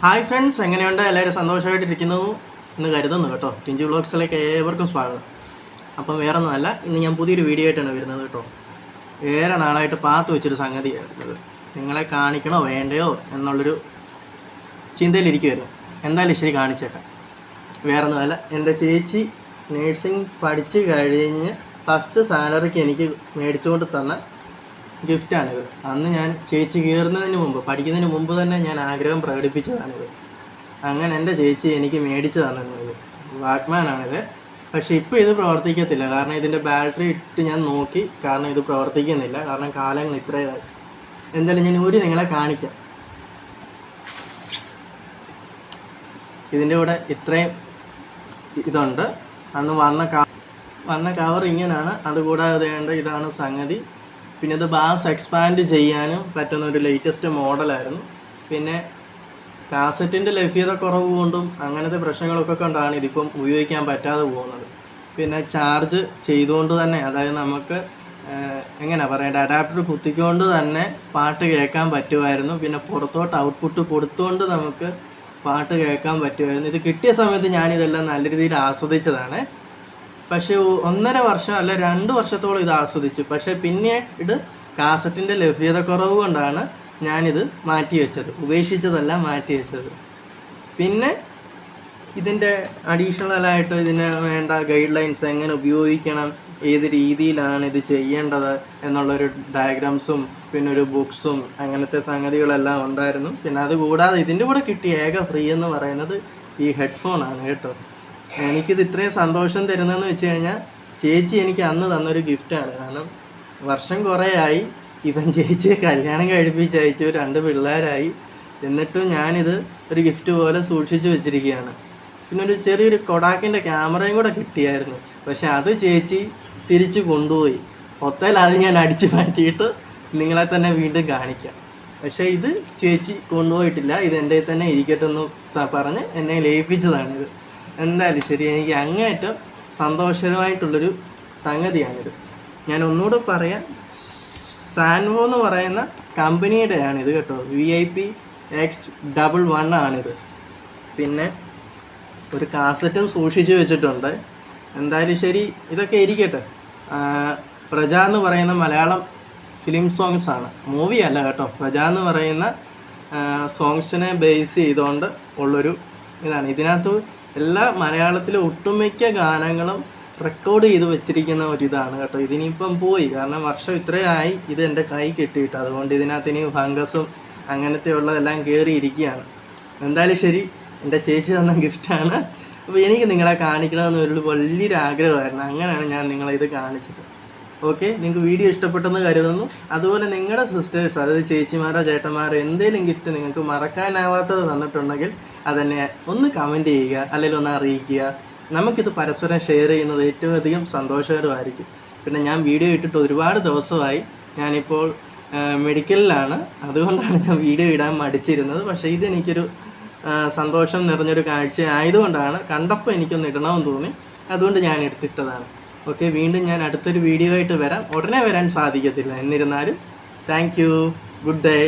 Hi friends, എങ്ങനെയുണ്ട്? എല്ലാവരും സന്തോഷമായിട്ടിരിക്കുന്നു എന്ന് കരുതുന്നു കേട്ടോ. ടിഞ്ചു വ്ളോഗ്സിലേക്ക് ഏവർക്കും സ്വാഗതം. അപ്പം വേറൊന്നുമല്ല, ഇന്ന് ഞാൻ പുതിയൊരു വീഡിയോ ആയിട്ടാണ് വരുന്നത് കേട്ടോ. ഏറെ നാളായിട്ട് പാത്ത് വെച്ചൊരു സംഗതിയായിരുന്നത്, നിങ്ങളെ കാണിക്കണോ വേണ്ടയോ എന്നുള്ളൊരു ചിന്തയിലിരിക്കുമായിരുന്നു. എന്തായാലും ശരി, കാണിച്ചേക്കാം. വേറൊന്നുമല്ല, എൻ്റെ ചേച്ചി നേഴ്സിംഗ് പഠിച്ച് കഴിഞ്ഞ് ഫസ്റ്റ് സാലറിക്ക് എനിക്ക് മേടിച്ചുകൊണ്ട് തന്ന ഗിഫ്റ്റാണിത്. അന്ന് ഞാൻ ചേച്ചി കയറുന്നതിന് മുമ്പ്, പഠിക്കുന്നതിന് മുമ്പ് തന്നെ ഞാൻ ആഗ്രഹം പ്രകടിപ്പിച്ചതാണിത്. അങ്ങനെ എൻ്റെ ചേച്ചി എനിക്ക് മേടിച്ചു തന്നത് വാക്മാനാണിത്. പക്ഷേ ഇപ്പോൾ ഇത് പ്രവർത്തിക്കത്തില്ല, കാരണം ഇതിൻ്റെ ബാറ്ററി ഇട്ട് ഞാൻ നോക്കി, കാരണം ഇത് പ്രവർത്തിക്കുന്നില്ല, കാരണം കാലങ്ങൾ ഇത്രയായി. എന്തായാലും ഞാൻ നിങ്ങളെ കാണിക്കാം. ഇതിൻ്റെ കൂടെ ഇത്രയും ഇതുണ്ട്. അന്ന് വന്ന കവർ ഇങ്ങനെയാണ്. അതുകൂടാതെ ഇതാണ് സംഗതി. പിന്നെ ഇത് ബാസ് എക്സ്പാൻഡ് ചെയ്യാനും പറ്റുന്ന ഒരു ലേറ്റസ്റ്റ് മോഡലായിരുന്നു. പിന്നെ കാസറ്റിൻ്റെ ലഭ്യത കുറവ് കൊണ്ടും അങ്ങനത്തെ പ്രശ്നങ്ങളൊക്കെ കൊണ്ടാണ് ഇതിപ്പം ഉപയോഗിക്കാൻ പറ്റാതെ പോകുന്നത്. പിന്നെ ചാർജ് ചെയ്തുകൊണ്ട് തന്നെ, അതായത് നമുക്ക് എങ്ങനെ പറയേണ്ടത്, അഡാപ്റ്റർ കുത്തിക്കൊണ്ട് തന്നെ പാട്ട് കേൾക്കാൻ പറ്റുമായിരുന്നു. പിന്നെ പുറത്തോട്ട് ഔട്ട്പുട്ട് കൊടുത്തുകൊണ്ട് നമുക്ക് പാട്ട് കേൾക്കാൻ പറ്റുമായിരുന്നു. ഇത് കിട്ടിയ സമയത്ത് ഞാനിതെല്ലാം നല്ല രീതിയിൽ ആസ്വദിച്ചതാണ്. പക്ഷേ 1.5 വർഷം അല്ല 2 വർഷത്തോളം ഇത് ആസ്വദിച്ചു. പക്ഷേ പിന്നെ ഇത് കാസറ്റിൻ്റെ ലഭ്യത കുറവ് കൊണ്ടാണ് ഞാനിത് മാറ്റിവെച്ചത്, ഉപേക്ഷിച്ചതല്ല മാറ്റിവെച്ചത്. പിന്നെ ഇതിൻ്റെ അഡീഷണലായിട്ട് ഇതിന് വേണ്ട ഗൈഡ് ലൈൻസ്, എങ്ങനെ ഉപയോഗിക്കണം, ഏത് രീതിയിലാണ് ഇത് ചെയ്യേണ്ടത് എന്നുള്ളൊരു ഡയഗ്രാംസും പിന്നെ ഒരു ബുക്സും അങ്ങനത്തെ സംഗതികളെല്ലാം ഉണ്ടായിരുന്നു. പിന്നെ അതുകൂടാതെ ഇതിൻ്റെ കൂടെ കിട്ടിയ ഏക ഫ്രീ എന്ന് പറയുന്നത് ഈ ഹെഡ്ഫോണാണ് കേട്ടോ. എനിക്കിത് ഇത്രയും സന്തോഷം തരുന്നതെന്ന് വെച്ച് കഴിഞ്ഞാൽ ചേച്ചി എനിക്ക് അന്ന് തന്നൊരു ഗിഫ്റ്റാണ്. കാരണം വർഷം കുറേയായി, ഇവൻ ചേച്ചിയെ കല്യാണം കഴിപ്പിച്ച് അയച്ചു, 2 പിള്ളേരായി. എന്നിട്ടും ഞാനിത് ഒരു ഗിഫ്റ്റ് പോലെ സൂക്ഷിച്ചു വെച്ചിരിക്കുകയാണ്. പിന്നെ ഒരു ചെറിയൊരു കൊഡാക്കിൻ്റെ ക്യാമറയും കൂടെ കിട്ടിയായിരുന്നു. പക്ഷെ അത് ചേച്ചി തിരിച്ചു കൊണ്ടുപോയി. ഒത്തേൽ അത് ഞാൻ അടിച്ചു മാറ്റിയിട്ട് നിങ്ങളെ തന്നെ വീണ്ടും കാണിക്കാം. പക്ഷേ ഇത് ചേച്ചി കൊണ്ടുപോയിട്ടില്ല, ഇത് എൻ്റെ തന്നെ ഇരിക്കട്ടെ എന്ന് പറഞ്ഞ് എന്നെ ലയിപ്പിച്ചതാണിത്. എന്തായാലും ശരി, എനിക്ക് അങ്ങേയറ്റം സന്തോഷകരമായിട്ടുള്ളൊരു സംഗതിയാണിത്. ഞാൻ ഒന്നുകൂടെ പറയാം, സാൻവോ എന്ന് പറയുന്ന കമ്പനിയുടെയാണിത് കേട്ടോ. VIP X11 ആണിത്. പിന്നെ ഒരു കാസറ്റും സൂക്ഷിച്ച് വെച്ചിട്ടുണ്ട്. എന്തായാലും ശരി, ഇതൊക്കെ ഇരിക്കട്ടെ. പ്രജ എന്ന് പറയുന്ന മലയാളം ഫിലിം സോങ്സ് ആണ്, മൂവി അല്ല കേട്ടോ. പ്രജ എന്ന് പറയുന്ന സോങ്സിനെ ബേസ് ചെയ്തുകൊണ്ട് ഉള്ളൊരു ഇതാണ്. ഇതിനകത്ത് എല്ലാ മലയാളത്തിലെ ഒട്ടുമിക്ക ഗാനങ്ങളും റെക്കോർഡ് ചെയ്ത് വെച്ചിരിക്കുന്ന ഒരിതാണ് കേട്ടോ. ഇതിനിപ്പം പോയി, കാരണം വർഷം ഇത്രയായി ഇത് എൻ്റെ കൈ കിട്ടിയിട്ട്. അതുകൊണ്ട് ഇതിനകത്ത് ഇനി ഫംഗസും അങ്ങനത്തെ ഉള്ളതെല്ലാം കയറിയിരിക്കുകയാണ്. എന്തായാലും ശരി, എൻ്റെ ചേച്ചി തന്ന ഗിഫ്റ്റാണ്. അപ്പോൾ എനിക്ക് നിങ്ങളെ കാണിക്കണമെന്നൊരു വലിയൊരു ആഗ്രഹമായിരുന്നു. അങ്ങനെയാണ് ഞാൻ നിങ്ങളെ ഇത് കാണിച്ചത്. ഓക്കെ, നിങ്ങൾക്ക് വീഡിയോ ഇഷ്ടപ്പെട്ടെന്ന് കരുതുന്നു. അതുപോലെ നിങ്ങളുടെ സിസ്റ്റേഴ്സ്, അതായത് ചേച്ചിമാരോ ചേട്ടന്മാരോ എന്തെങ്കിലും ഗിഫ്റ്റ് നിങ്ങൾക്ക് മറക്കാനാവാത്തത് തന്നിട്ടുണ്ടെങ്കിൽ അതെന്നെ ഒന്ന് കമൻറ്റ് ചെയ്യുക, അല്ലെങ്കിൽ ഒന്ന് അറിയിക്കുക. നമുക്കിത് പരസ്പരം ഷെയർ ചെയ്യുന്നത് ഏറ്റവും അധികം സന്തോഷകരമായിരിക്കും. പിന്നെ ഞാൻ വീഡിയോ ഇട്ടിട്ട് ഒരുപാട് ദിവസമായി. ഞാനിപ്പോൾ മെഡിക്കലിലാണ്, അതുകൊണ്ടാണ് ഞാൻ വീഡിയോ ഇടാൻ മടിച്ചിരുന്നത്. പക്ഷേ ഇതെനിക്കൊരു സന്തോഷം നിറഞ്ഞൊരു കാഴ്ച ആയതുകൊണ്ടാണ്, കണ്ടപ്പോൾ എനിക്കൊന്ന് ഇടണമെന്ന് തോന്നി, അതുകൊണ്ട് ഞാൻ എടുത്തിട്ടതാണ്. ഓക്കെ, വീണ്ടും ഞാൻ അടുത്തൊരു വീഡിയോ ആയിട്ട് വരാം. ഉടനെ വരാൻ സാധിക്കത്തില്ല, എന്നിരുന്നാലും താങ്ക് യു, ഗുഡ് ഡേ.